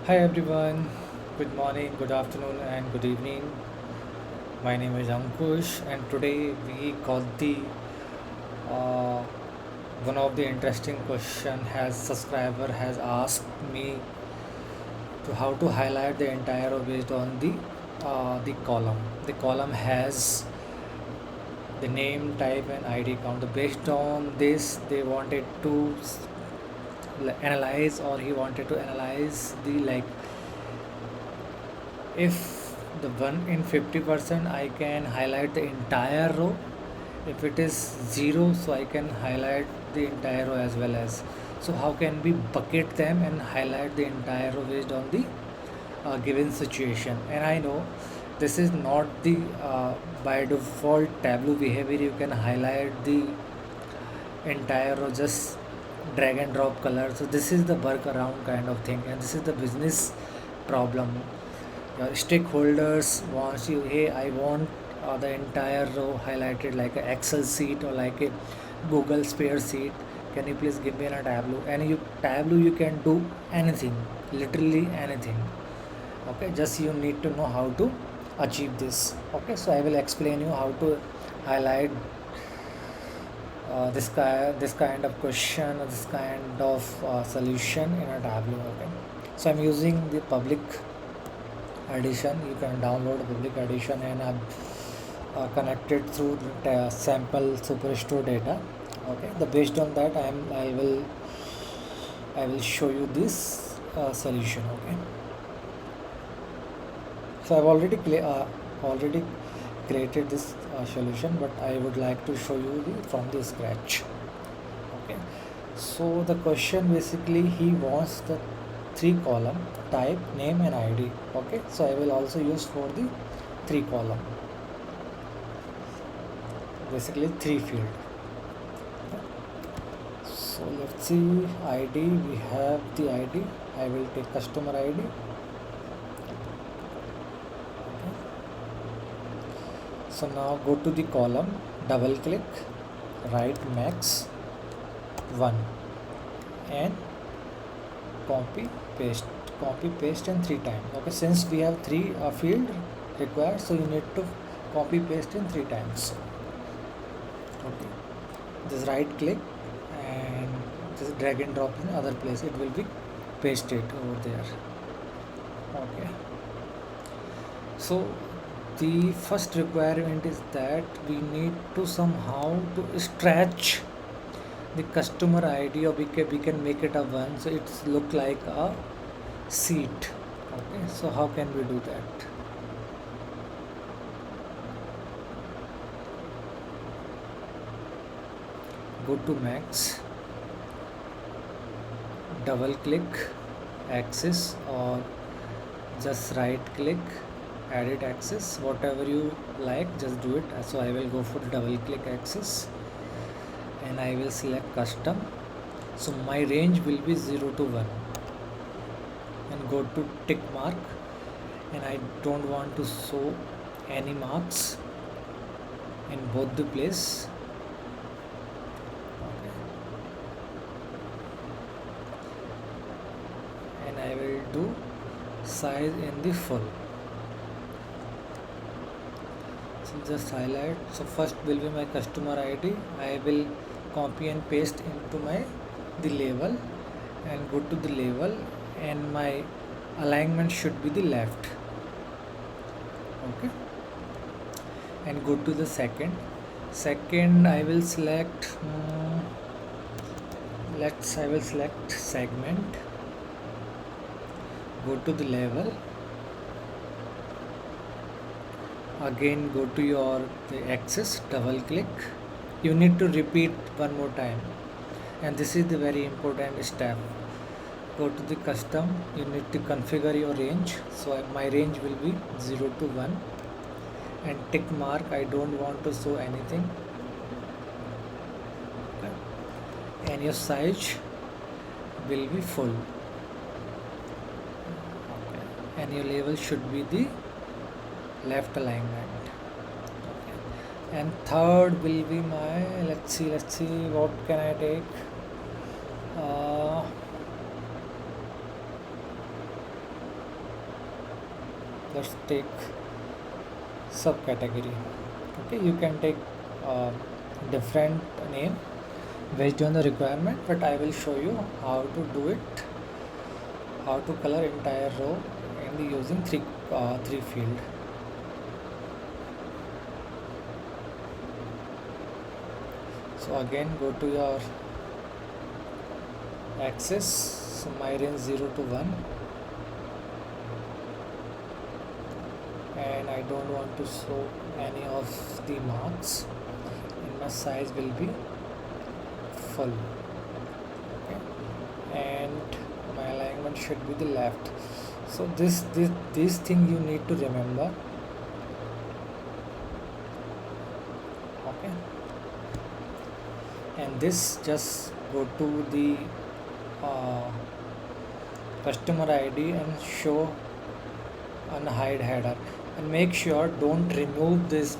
Hi everyone, good morning, good afternoon, and good evening. My name is Ankush, and today we got the uh, one of the interesting question has subscriber has asked me to how to highlight the entire row based on the column. The column has the name, type, and ID count. Based on this, they wanted to analyze, or he wanted to analyze the like if the 1 in 50% I can highlight the entire row. If it is 0, so I can highlight the entire row as well as. So how can we bucket them and highlight the entire row based on the given situation? And I know this is not the by default Tableau behavior. You can highlight the entire row, just drag and drop color. So this is the workaround kind of thing, and this is the business problem. Your stakeholders wants you, hey, I want the entire row highlighted like an Excel sheet or like a Google spare sheet. Can you please give me in a Tableau? And you Tableau, you can do anything, literally anything. Okay, just you need to know how to achieve this. Okay, so I will explain you how to highlight this kind of question or this kind of solution in a Tableau. Okay, so I'm using the public edition. You can download a public edition, and connected through the sample superstore data. Okay, the based on that I will show you this solution. Okay, so I've already created this solution, but I would like to show you from the scratch. Okay, so the question basically, he wants the three column: type, name, and ID. Okay, so I will also use for the three column, basically three field. So let's see, ID, we have the ID. I will take customer ID. Okay. So now go to the column, double click, write max 1, and copy paste, copy paste, and 3 times. Okay, since we have three field required, so you need to copy paste in 3 times. Okay, just right click and just drag and drop in other place, it will be pasted over there. Okay, so the first requirement is that we need to somehow to stretch the customer ID, or we can make it a one, so it's look like a seat. Okay, so how can we do that? Go to max, double click axis, or just right click edit axis, whatever you like, just do it. So I will go for double click axis, and I will select custom. So my range will be 0 to 1, and go to tick mark, and I don't want to show any marks in both the place. Okay. And I will do size in the full. So just highlight. So first will be my customer ID. I will copy and paste into my the label, and go to the label, and my alignment should be the left. Okay, and go to the second I will select let's I will select segment, go to the level, again go to your the axis, double click. You need to repeat one more time, and this is the very important step. Go to the custom, you need to configure your range. So my range will be 0 to 1, and tick mark, I don't want to show anything. Okay. And your size will be full. Okay. And your label should be the left alignment. Okay. And third will be my, let's see what can I take. let's take subcategory. Okay, you can take uh, different name based on the requirement, but I will show you how to do it, how to color entire row in the using three field. So again, go to your axis, so my range 0 to 1, and I don't want to show any of the marks, and my size will be full. Okay, and my alignment should be the left. So this thing you need to remember. Okay, and this just go to the uh, customer ID and show and hide header, and make sure don't remove this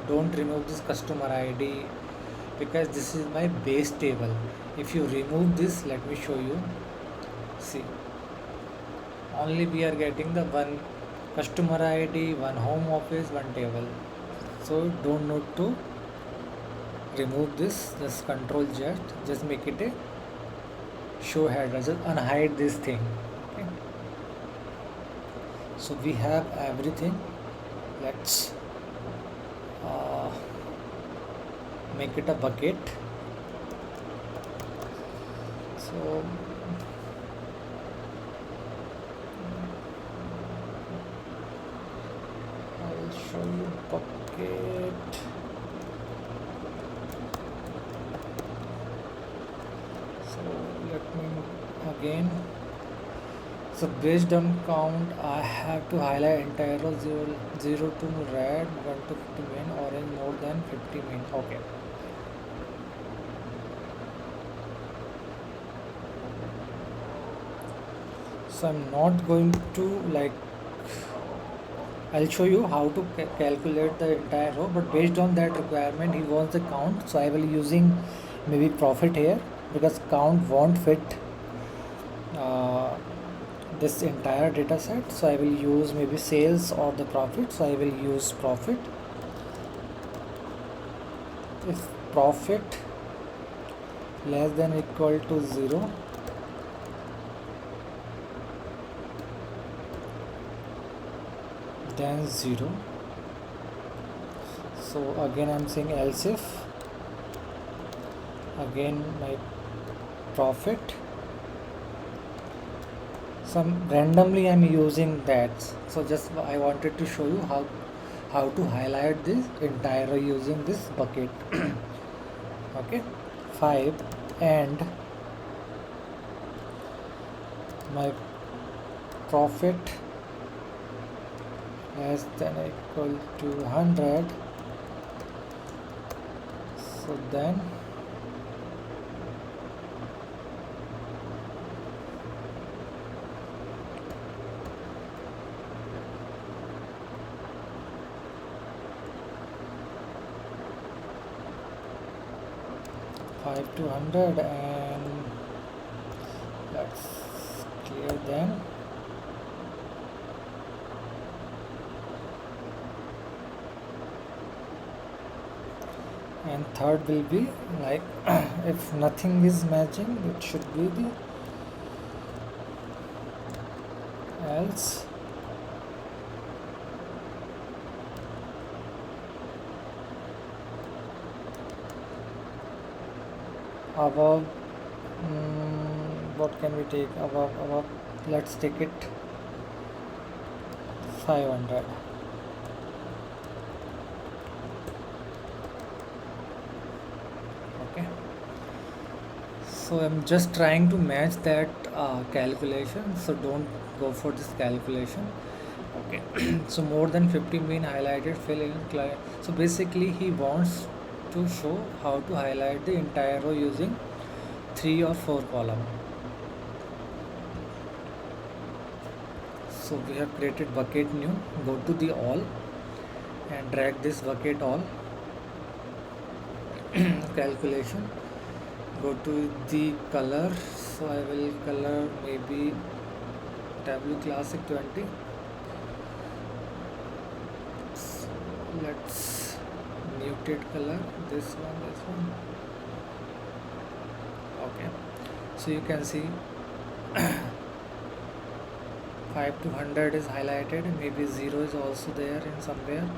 don't remove this customer ID, because this is my base table. If you remove this, let me show you. See, only we are getting the one customer ID, one home office, one table. So don't need to remove this, just control Z, just make it a show header, just unhide this thing. Okay, so we have everything. Let's make it a bucket. So I'll show you bucket. So let me again. So based on count, I have to highlight entire row 0 to red, 1 to 50 main, orange more than 50 main. Okay. So I'm not going to like, I'll show you how to calculate the entire row, but based on that requirement he wants the count, so I will using maybe profit here, because count won't fit uh, this entire data set. So I will use maybe sales or the profit, so I will use profit. If profit less than equal to 0, then 0. So again I'm saying else if, again my profit, some randomly I'm using that. So just I wanted to show you how to highlight this entire using this bucket. Okay, 5, and my profit less than equal to 100, so then to 100, and let's clear them. And third will be like if nothing is matching, it should be the else. Above, what can we take above? Let's take it 500. Okay, so I'm just trying to match that calculation, so don't go for this calculation. Okay, so more than 50 mean highlighted fill in client. So basically he wants to show how to highlight the entire row using 3 or 4 column. So we have created bucket new, go to the all and drag this bucket all. Calculation, go to the color, so I will color maybe Tableau classic 20. let's muted color, this one. Okay, so you can see 5 to 100 is highlighted, maybe 0 is also there in somewhere.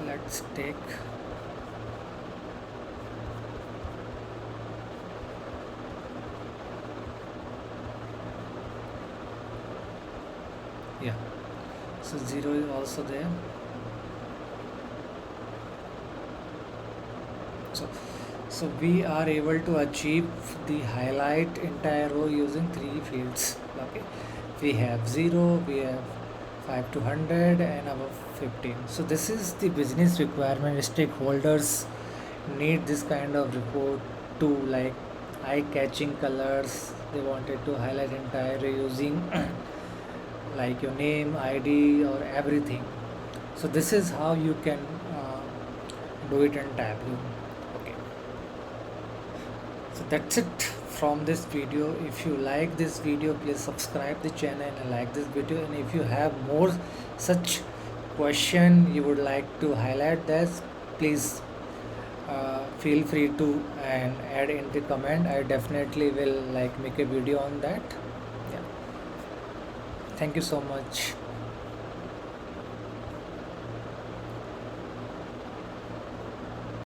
Let's take, yeah, so 0 is also there. So, so we are able to achieve the highlight entire row using three fields. Okay, we have 0, we have 5 to 100 and above 15. So this is the business requirement. Stakeholders need this kind of report to like eye-catching colors. They wanted to highlight entire using like your name, ID, or everything. So this is how you can do it in Tableau. Okay, so that's it from this video. If you like this video, please subscribe the channel and like this video. And if you have more such question you would like to highlight this, please feel free to and add in the comment. I definitely will like make a video on that. Yeah, thank you so much.